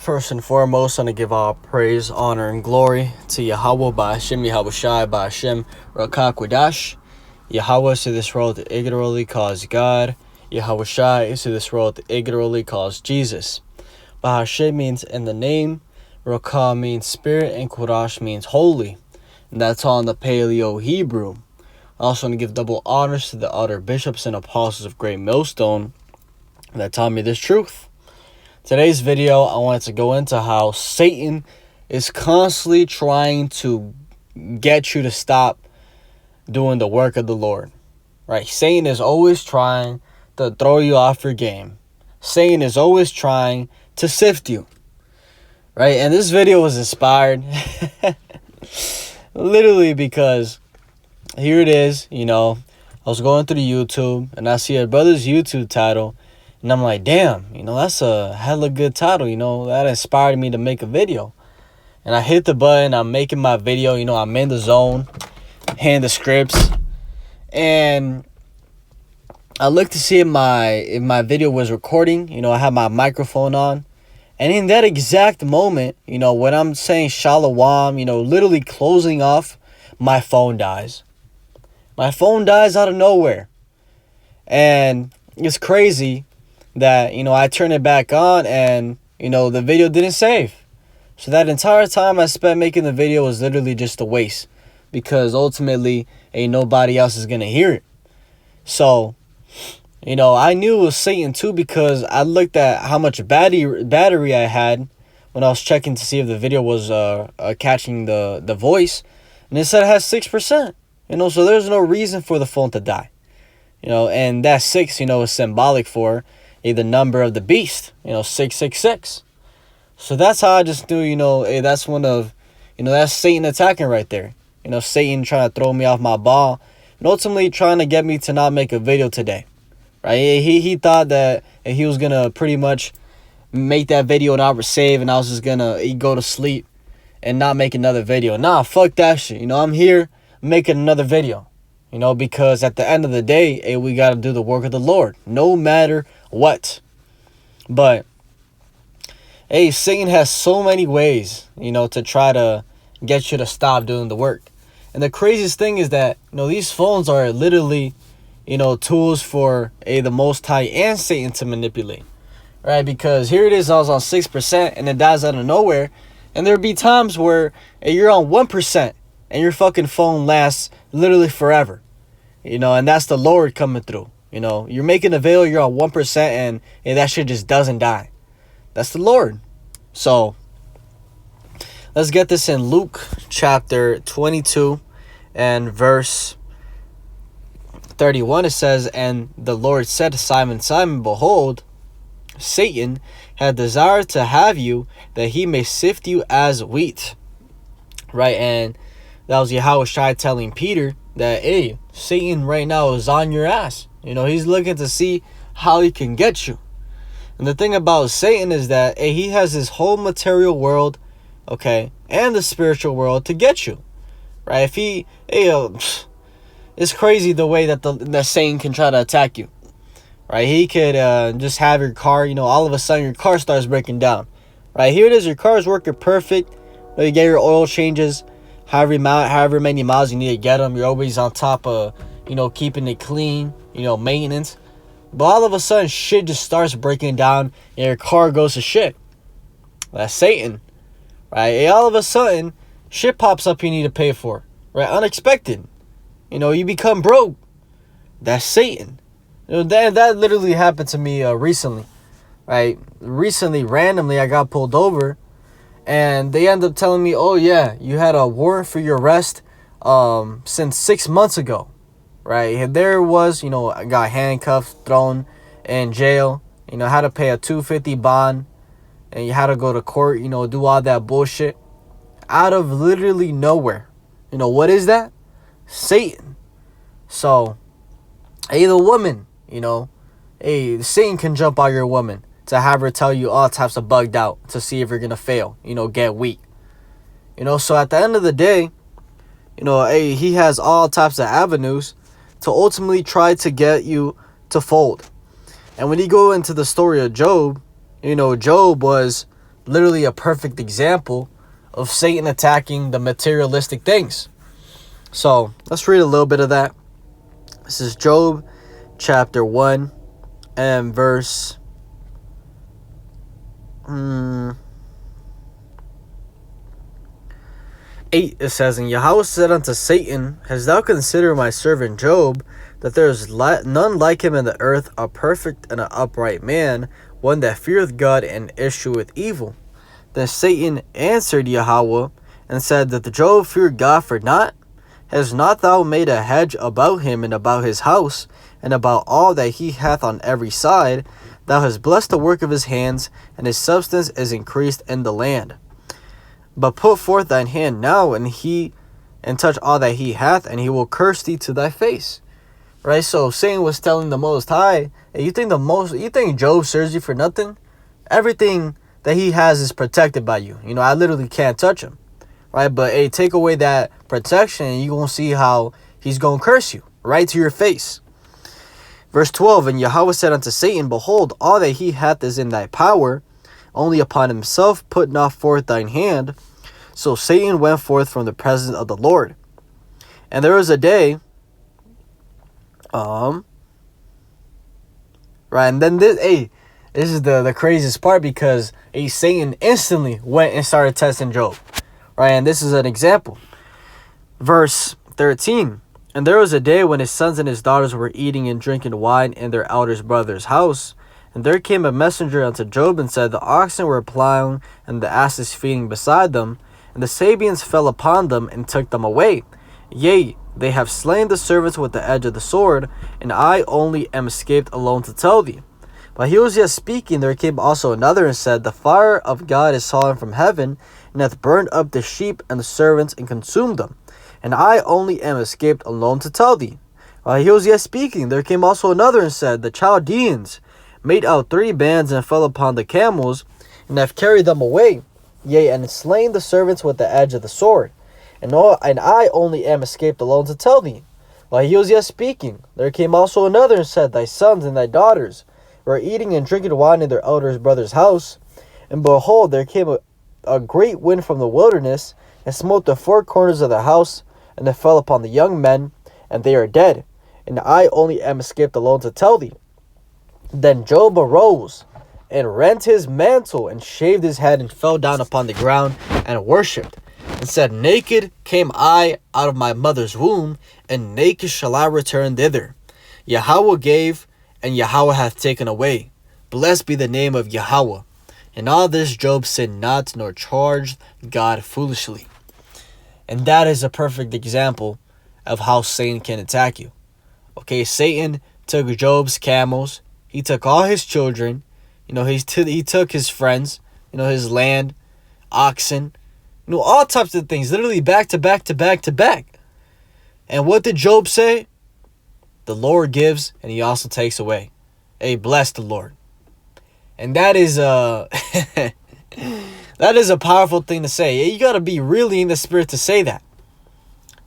First and foremost, I want to give all praise, honor, and glory to Yahweh, Ba'ashem, Yahweh Shai, Ba'ashem, Rakakwadash. Yahweh is to this world that ignorantly calls God. Yahweh Shai is to this world that ignorantly calls Jesus. Ba'ashem means in the name, Rakah means spirit, and Qudash means holy. And that's all in the Paleo Hebrew. I also want to give double honors to the other bishops and apostles of Great Millstone that taught me this truth. Today's video, I wanted to go into how Satan is constantly trying to get you to stop doing the work of the Lord. Right? Satan is always trying to throw you off your game. Satan is always trying to sift you. Right? And this video was inspired literally because here it is, I was going through the YouTube and I see a brother's YouTube title. And I'm like, damn, that's a hella good title, that inspired me to make a video. And I hit the button, I'm making my video, I'm in the zone, hand the scripts. And I looked to see if my video was recording, I had my microphone on. And in that exact moment, when I'm saying shalom, literally closing off, my phone dies. My phone dies out of nowhere. And it's crazy that, I turned it back on and, the video didn't save. So that entire time I spent making the video was literally just a waste. Because ultimately, ain't nobody else is going to hear it. So, I knew it was Satan too because I looked at how much battery I had when I was checking to see if the video was catching the voice. And it said it has 6%. So there's no reason for the phone to die. And that 6, is symbolic for the number of the beast, 666. So that's how I just knew, that's one of, that's Satan attacking right there. Satan trying to throw me off my ball and ultimately trying to get me to not make a video today. Right? He thought that he was going to pretty much make that video not save and I was just going to go to sleep and not make another video. Nah, fuck that shit. I'm here making another video. Because at the end of the day, we got to do the work of the Lord, no matter what. But, Satan has so many ways, to try to get you to stop doing the work. And the craziest thing is that, these phones are literally, tools for, the Most High and Satan to manipulate. Right? Because here it is, I was on 6% and it dies out of nowhere. And there'll be times where you're on 1%. And your fucking phone lasts literally forever. And that's the Lord coming through. You're making a video, you're on 1% and that shit just doesn't die. That's the Lord. So, let's get this in Luke chapter 22 and verse 31. It says, "And the Lord said to Simon, Simon, behold, Satan had desired to have you, that he may sift you as wheat." Right? And that was Yahweh Shai telling Peter that, Satan right now is on your ass. He's looking to see how he can get you. And the thing about Satan is that, he has his whole material world, okay, and the spiritual world to get you. Right? If he, it's crazy the way that the Satan can try to attack you. Right? He could just have your car, all of a sudden your car starts breaking down. Right? Here it is, your car is working perfect. You get your oil changes. However many miles you need to get them, you're always on top of, keeping it clean, maintenance. But all of a sudden, shit just starts breaking down and your car goes to shit. That's Satan, right? And all of a sudden, shit pops up you need to pay for, right? Unexpected. You become broke. That's Satan. That literally happened to me recently, right? Recently, randomly, I got pulled over. And they end up telling me, oh, yeah, you had a warrant for your arrest since 6 months ago. Right? And there it was, I got handcuffed, thrown in jail. Had to pay a $250 bond. And you had to go to court, do all that bullshit. Out of literally nowhere. What is that? Satan. So, the woman, Satan can jump on your woman to have her tell you all types of bugged out to see if you're going to fail, get weak. So at the end of the day, he has all types of avenues to ultimately try to get you to fold. And when you go into the story of Job, Job was literally a perfect example of Satan attacking the materialistic things. So let's read a little bit of that. This is Job chapter 1 and verse 8. It says, And Yahweh said unto Satan, Hast thou considered my servant Job, that there is none like him in the earth, a perfect and an upright man, one that feareth God and escheweth evil? Then Satan answered Yahweh and said, That the Job feared God for naught? Hast not thou made a hedge about him and about his house, and about all that he hath on every side? Thou hast blessed the work of his hands, and his substance is increased in the land. But put forth thine hand now, and touch all that he hath, and he will curse thee to thy face. Right? So Satan was telling the Most High, hey, you think Job serves you for nothing? Everything that he has is protected by you. I literally can't touch him. Right? But hey, take away that protection, and you're gonna see how he's gonna curse you right to your face. Verse 12, And Yahweh said unto Satan, Behold, all that he hath is in thy power, only upon himself put not forth thine hand. So Satan went forth from the presence of the Lord. And there was a day, right, and then this is the craziest part, because Satan instantly went and started testing Job. Right, and this is an example. Verse 13, And there was a day when his sons and his daughters were eating and drinking wine in their eldest brother's house. And there came a messenger unto Job and said, The oxen were plowing and the asses feeding beside them, and the Sabeans fell upon them and took them away. Yea, they have slain the servants with the edge of the sword, and I only am escaped alone to tell thee. While he was yet speaking, there came also another and said, The fire of God is fallen from heaven, and hath burned up the sheep and the servants, and consumed them. And I only am escaped alone to tell thee. While he was yet speaking, there came also another and said, The Chaldeans made out 3 bands and fell upon the camels, and have carried them away, yea, and slain the servants with the edge of the sword. And I only am escaped alone to tell thee. While he was yet speaking, there came also another and said, Thy sons and thy daughters were eating and drinking wine in their eldest brother's house. And behold, there came a great wind from the wilderness, and smote the 4 corners of the house, and it fell upon the young men, and they are dead. And I only am escaped alone to tell thee. Then Job arose, and rent his mantle, and shaved his head, and fell down upon the ground, and worshipped, and said, Naked came I out of my mother's womb, and naked shall I return thither. Yahweh gave, and Yahweh hath taken away. Blessed be the name of Yahweh. In all this Job sinned not, nor charged God foolishly. And that is a perfect example of how Satan can attack you. Okay, Satan took Job's camels. He took all his children. He took his friends. His land, oxen. All types of things. Literally back to back to back to back. And what did Job say? The Lord gives, and he also takes away. Hey, bless the Lord. And that is that is a powerful thing to say. You got to be really in the spirit to say that.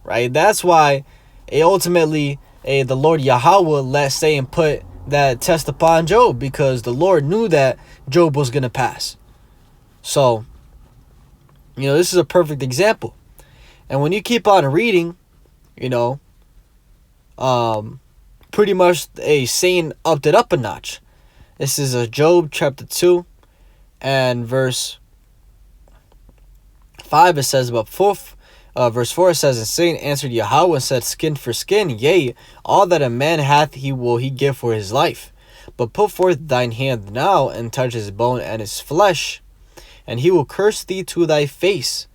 Right? That's why ultimately the Lord Yahweh let Satan put that test upon Job, because the Lord knew that Job was going to pass. So, this is a perfect example. And when you keep on reading, pretty much Satan upped it up a notch. This is Job chapter 2 and verse 5. It says, verse 4 it says, And Satan answered Yahweh and said, Skin for skin, yea, all that a man hath he will he give for his life. But put forth thine hand now, and touch his bone and his flesh, and he will curse thee to thy face.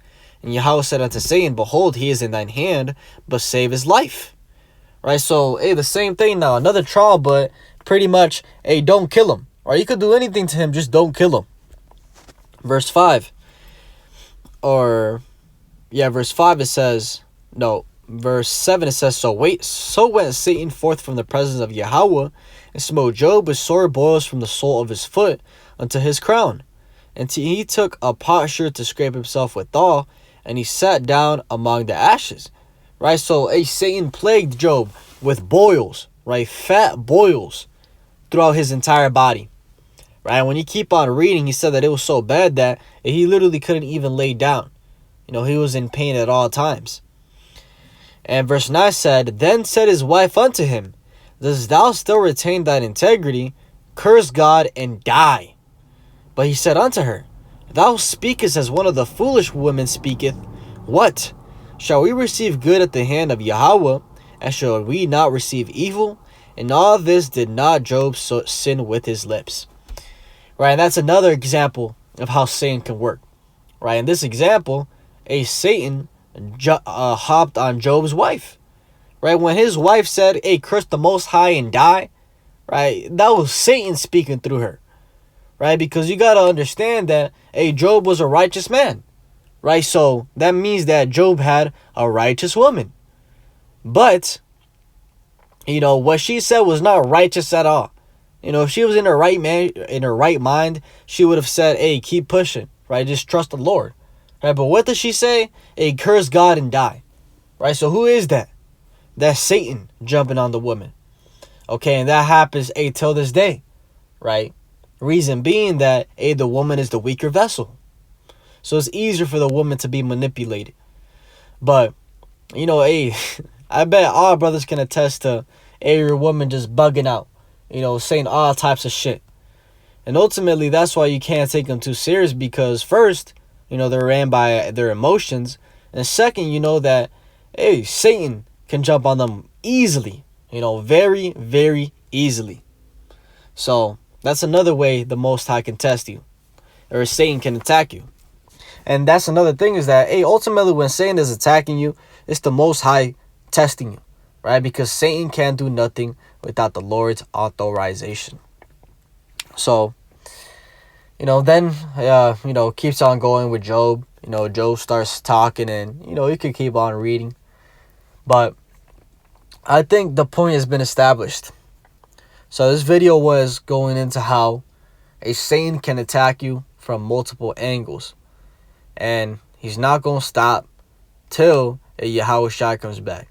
And Yahweh said unto Satan, Behold, he is in thine hand, but save his life. Right, so, the same thing now. Another trial, but pretty much, don't kill him. Right, you could do anything to him, just don't kill him. Verse 5. Verse 5 it says, verse 7 it says, So went Satan forth from the presence of Yahweh, and smote Job with sore boils from the sole of his foot unto his crown. And he took a potsherd to scrape himself withal, and he sat down among the ashes. Right, so Satan plagued Job with boils, right, fat boils throughout his entire body. right? When you keep on reading, he said that it was so bad that he literally couldn't even lay down. He was in pain at all times. And verse 9 said, Then said his wife unto him, Dost thou still retain thine integrity? Curse God and die. But he said unto her, Thou speakest as one of the foolish women speaketh. What? Shall we receive good at the hand of Yahweh, and shall we not receive evil? And all this did not Job sin with his lips. Right, and that's another example of how Satan can work. Right, in this example, Satan hopped on Job's wife. Right, when his wife said, Hey, curse the Most High and die. Right, that was Satan speaking through her. Right, because you got to understand that, Job was a righteous man. Right, so that means that Job had a righteous woman. But, what she said was not righteous at all. If she was in her right mind, she would have said, Hey, keep pushing. Right, just trust the Lord. Right, but what does she say? Hey, curse God and die. Right, so who is that? That's Satan jumping on the woman. Okay, and that happens, till this day. Right? Reason being that, the woman is the weaker vessel. So it's easier for the woman to be manipulated. But, I bet all brothers can attest to your woman just bugging out. Saying all types of shit. And ultimately, that's why you can't take them too serious, because first, they're ran by their emotions. And second, that, Satan can jump on them easily. Very, very easily. So that's another way the Most High can test you. Or Satan can attack you. And that's another thing is that, ultimately when Satan is attacking you, it's the Most High testing you. Right? Because Satan can't do nothing without the Lord's authorization. So, then, keeps on going with Job. Job starts talking and, you could keep on reading. But I think the point has been established. So this video was going into how Satan can attack you from multiple angles. And he's not going to stop till Yahweh Shai comes back.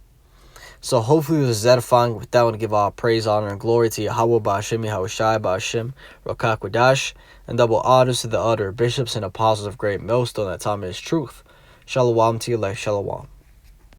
So hopefully this is edifying. With that, I want to give all praise, honor, and glory to Yahweh, Ba'ashem, Yahweh Shai, Ba'ashem, Rakak Wadash, and double honors to the other bishops and apostles of great millstone that taught me his truth. Shalom to you, like Shalom.